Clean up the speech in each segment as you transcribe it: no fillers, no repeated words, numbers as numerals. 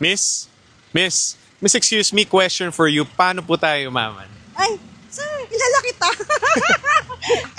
Miss? Miss, excuse me, question for you. Paano po tayo umaman? Ay, sir, kilala kita.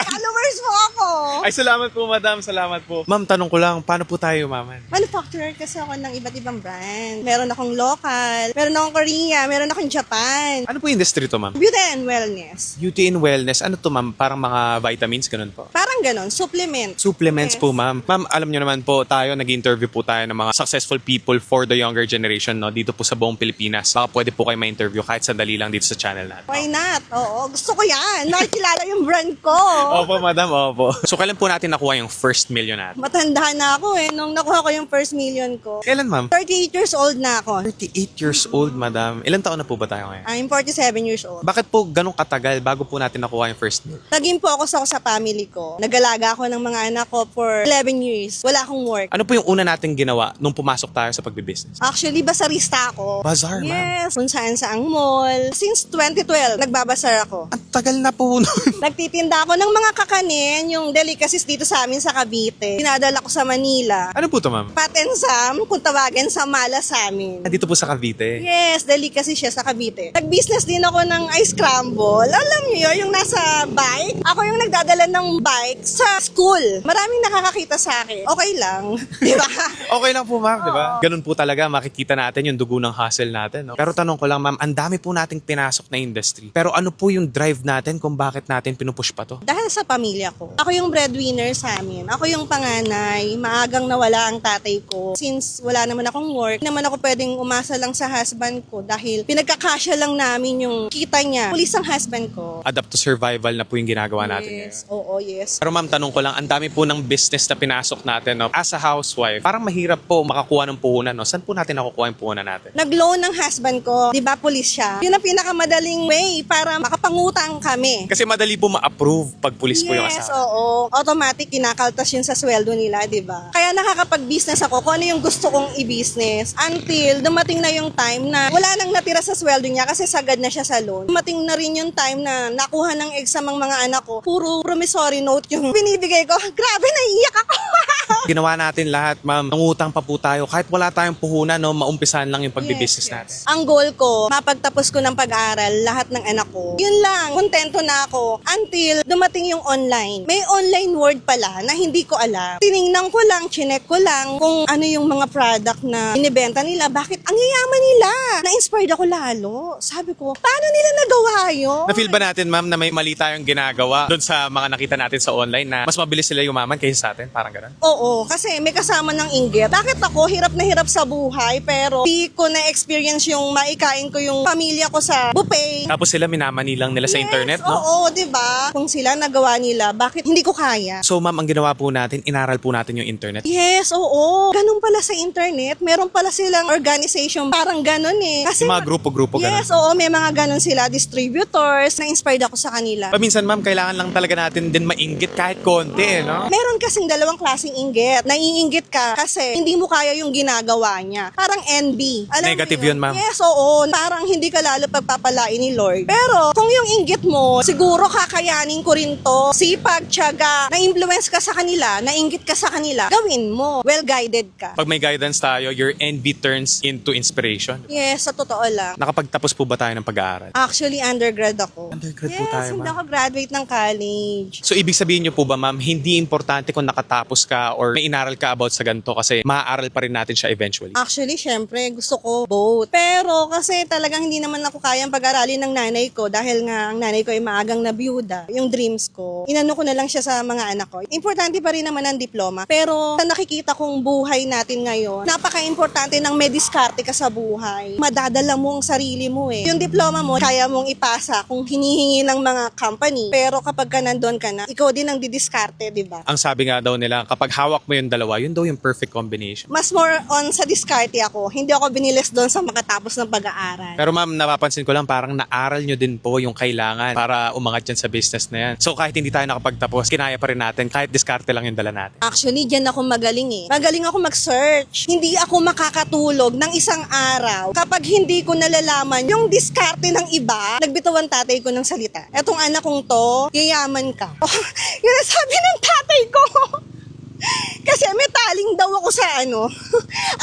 Followers mo ako. Ay, salamat po, madam. Salamat po. Ma'am, tanong ko lang, paano po tayo umaman? Manufacturer kasi ako ng iba't ibang brand. Meron akong local, meron akong Korea, meron akong Japan. Ano po industry to, ma'am? Beauty and wellness. Beauty and wellness. Ano to, ma'am? Parang mga vitamins, ganun po. Parang ganon, supplement. Supplements Yes. po, ma'am. Ma'am, alam nyo naman po, tayo, nag-interview po tayo ng mga successful people for the younger generation, no? Dito po sa buong Pilipinas. Baka pwede po kayo ma-interview kahit sandali lang dito sa channel natin. Why not? Oo, gusto ko yan. Nakikilala yung brand ko. Opo, madam, opo. So, kailan po natin nakuha yung first million natin? Matanda na ako nung nakuha ko yung first million ko. Kailan, ma'am? 38 years old na ako. 38 years old, madam. Ilan taon na po ba tayo ngayon? I'm 47 years old. Bakit po ganun katagal bago po natin nakuha yung first meal? Naging focus ako sa family ko. Nag-alaga ako ng mga anak ko for 11 years. Wala akong work. Ano po yung una nating ginawa nung pumasok tayo sa pagbibusiness? Actually, basarista ako. Bazaar, ma'am. Yes, kung saan saang mall. Since 2012, nagbabasar ako. Ang tagal na po nun. Nagtitinda ako ng mga kakanin, yung delicacies dito sa amin sa Cavite. Dinadala ko sa Manila. Ano po to, ma'am? Pat and Sam, kung tawagin sa mala sa amin. Dito po sa Cavite. Yes, delicacy siya sa Cavite. Nag-business din ako ng ice scramble. Alam niyo yun, yung nasa bike. Ako yung nagdadala ng bike sa school. Maraming nakakakita sa akin. Okay lang. Di ba? Okay lang po, ma'am, di ba? Ganun po talaga, makikita natin yung dugo ng hustle natin. No? Pero tanong ko lang, ma'am, ang dami po nating pinasok na industry. Pero ano po yung drive natin kung bakit natin pinupush pa to? Dahil sa pamilya ko. Ako yung breadwinner sa amin. Ako yung panganay. Maagang nawala ang tatay ko. Since wala naman akong work, naman ako pwedeng umasa lang sa husband ko dahil pinagkakasya lang namin yung kita niya. Pulis ang husband ko. Adapt to survival na po yung ginagawa natin. Yes, oo, yes. Pero ma'am, tanong ko lang, ang dami po ng business na pinasok natin, no? As a housewife, parang mahirap po makakuha ng puhunan, no? Saan po natin nakukuha yung puhunan natin? Nag-loan ng husband ko, di ba pulis siya? Yun ang pinakamadaling way para makapangutang kami. Kasi madali po ma-approve pag pulis po yung Yes, asawa. oo. Automatic, kinakaltas yun sa sweldo nila, di ba? Kaya nakakapag-business ako kung ano yung gusto kong i-business until dumating na yung time na wala nang natira sa sweldo niya kasi sagad na siya sa loan. Dumating na rin yung time na nakuha ng exam ang mga anak ko. Puro promissory note yung binibigay ko. Grabe, naiiyak ako. Ginawa natin lahat, ma'am. Nangutang pa po tayo. Kahit wala tayong puhunan, no? Maumpisahan lang yung pagbibusiness natin. Ang goal ko, mapagtapos ko ng pag-aaral lahat ng anak ko. Yun lang, kontento na ako until dumating yung online. May online world pala na hindi ko alam. Tiningnan ko lang, chinek ko lang kung ano yung mga product na inibenta nila. Bakit ang yayaman nila? Na-inspired ako lalo. Sabi ko, paano nila nagawa yun? Na-feel ba natin, ma'am, na may mali tayong ginagawa doon sa mga nakita natin sa online na mas mabilis sila yumaman kaysa sa atin? Parang ganun. Oo, kasi may kasama ng inggit. Bakit ako hirap na hirap sa buhay pero di ko na-experience yung maikain ko yung pamilya ko sa buffet. Tapos sila minamani lang nila sa internet, no? Oo, di ba? Kung sila nagawa nila, bakit hindi ko kaya? So, ma'am, ang ginawa po natin, inaral po natin yung internet. Yes, oo. Ganun pala sa internet. Meron pala silang organization. Parang ganun eh. Kasi Yung mga grupo-grupo, ganun. yes, oo. May mga ganun sila. Distributors. Na-inspired ako sa kanila. Paminsan, ma'am, kailangan lang talaga natin din mainggit kahit konti, no? Meron kasing dalawang klaseng inggit. Naiinggit ka kasi hindi mo kaya yung ginagawa niya. Parang envy. Alam mo Negative yun, ma'am. Yes, oo. Parang hindi ka lalo pagpapalain ni Lord. Pero kung yung inggit mo, siguro kakayanin ko rin to. Sipag, tiyaga, na-influence ka sa kanila, nainggit ka sa kanila, gawin mo. Well-guided ka. Pag may guidance tayo, your envy turns into inspiration. Yes, sa totoo lang. Nakapagtapos po ba tayo ng pag-aaral? Actually, undergrad ako. Undergrad yes, po tayo, hindi ma'am. ako graduate ng college. So, ibig sabihin niyo po ba, ma'am, hindi importante kung nakatapos ka or may inaral ka about sa ganito kasi maaaral pa rin natin siya eventually. Actually, syempre, gusto ko both. Pero kasi talagang hindi naman ako kayang pag-aralin ng nanay ko dahil nga ang nanay ko ay maagang na byuda. Yung dreams ko, inano ko na lang siya sa mga anak ko. Importante pa rin naman ang diploma. Pero sa nakikita kong buhay natin ngayon, napaka-importante ng may diskarte ka sa buhay. Madadala mo ang sarili mo eh. Yung diploma mo, kaya mong ipasa kung hinihingi ng mga company. Pero kapag ka nandun ka na, ikaw din ang didiskarte, di ba? Ang sabi nga daw nila, kapag hawak mo yung dalawa, yun daw yung perfect combination. Mas more on sa diskarte ako. Hindi ako binilis doon sa makatapos ng pag-aaral. Pero ma'am, napapansin ko lang parang naaral nyo din po yung kailangan para umangat dyan sa business na yan. So kahit hindi tayo nakapagtapos, kinaya pa rin natin kahit diskarte lang yung dala natin. Actually, dyan ako magaling eh. Magaling ako mag-search. Hindi ako makakatulog ng isang araw kapag hindi ko nalalaman yung diskarte ng iba. Nagbitawan tatay ko ng salita. Etong anak kong to, yayaman ka. Yun ang sabi ng tatay ko. Kasi metaling daw ako sa ano.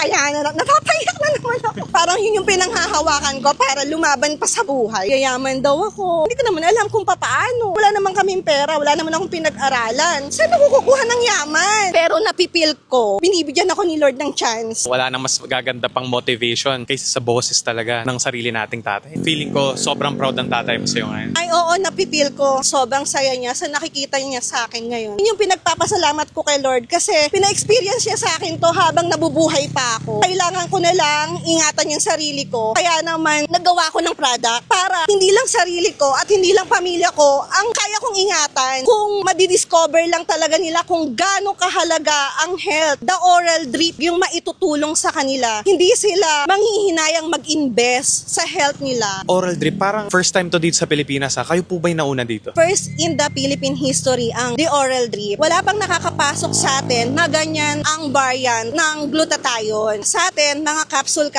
Ayan, napapayak na naman ako. Parang yun yung pinanghahawakan ko para lumaban pa sa buhay. Yayaman daw ako. Hindi ko naman alam kung paano. Wala naman kaming pera, wala naman akong pinag-aralan. Saan ako kukuha ng yaman? Pero napipil ko, binibigyan ako ni Lord ng chance. Wala nang mas magaganda pang motivation kaysa sa boses talaga ng sarili nating tatay. Feeling ko sobrang proud ng tatay mo sa'yo ngayon. Ay oo, napipil ko. Sobrang saya niya sa nakikita niya sa akin ngayon. Yun yung pinagpapasalamat ko kay Lord kasi pina-experience niya sa akin to habang nabubuhay pa ako. Kailangan ko na lang ingatan yung sarili ko. Kaya naman nagawa ko ng product para hindi lang sarili ko at hindi lang pamilya ko ang kaya kong ingatan. Kung madidiscover lang talaga nila kung gaano kahalaga ang health, the oral drip yung maitutulong sa kanila. Hindi sila manghihinayang mag-invest sa health nila. Oral drip, parang first time to dito sa Pilipinas ha. Kayo po ba'y nauna dito? First in the Philippine history ang the oral drip. Wala pang nakakapasok sa atin na ganyan ang variant ng glutathione. Sa atin, mga capsule,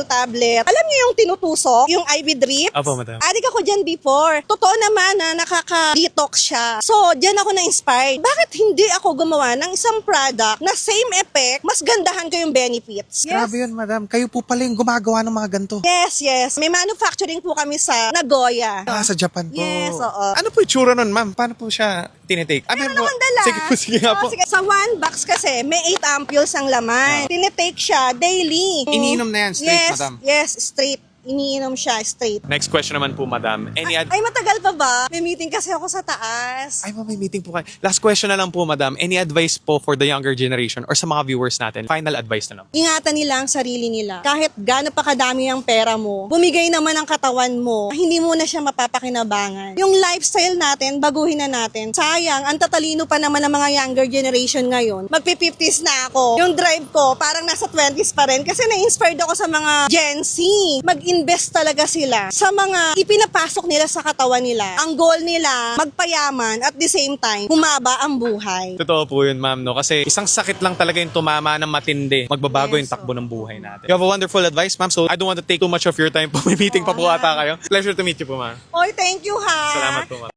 tablet. Alam niyo yung tinutusok, yung IV drip? Apo, madam. Adik ako dyan before. Totoo naman na nakaka-detox siya. So, dyan ako na-inspired. Bakit hindi ako gumawa ng isang product na same effect, mas gandahan ko yung benefits? Grabe yun, madam. Kayo po pala yung gumagawa ng mga ganito. Yes. May manufacturing po kami sa Nagoya. Sa Japan po. Yes, oo. Ano po yung tsura nun, ma'am? Paano po siya tinitake? Meron akong dala. Sige nga po. Sige. Sa one box kasi, may 8 ampules ang laman. Tinitake siya daily. Iniinom na yan straight, yes, madam? Yes, straight. Iniinom siya straight. Next question naman po, madam. Ay, matagal pa ba? May meeting kasi ako sa taas. Ay, may meeting po kayo. Last question na lang po, madam. Any advice po for the younger generation or sa mga viewers natin? Final advice na lang. Ingatan nila ang sarili nila. Kahit gaano pa kadami ang pera mo, bumigay naman ang katawan mo, hindi mo na siya mapapakinabangan. Yung lifestyle natin, baguhin na natin. Sayang, ang tatalino pa naman ng mga younger generation ngayon. Magpi-50s na ako. Yung drive ko, parang nasa 20s pa rin kasi na-inspired ako sa mga Gen Z. Mag-invest talaga sila sa mga ipinapasok nila sa katawan nila. Ang goal nila, magpayaman at the same time, humaba ang buhay. Totoo po yun, ma'am, no? Kasi isang sakit lang talaga yung tumama ng matindi. Magbabago yung takbo ng buhay natin. You have a wonderful advice, ma'am. So, I don't want to take too much of your time po. May meeting pa po ata kayo. Pleasure to meet you po, ma'am. Oy, thank you ha. Salamat po, ma'am.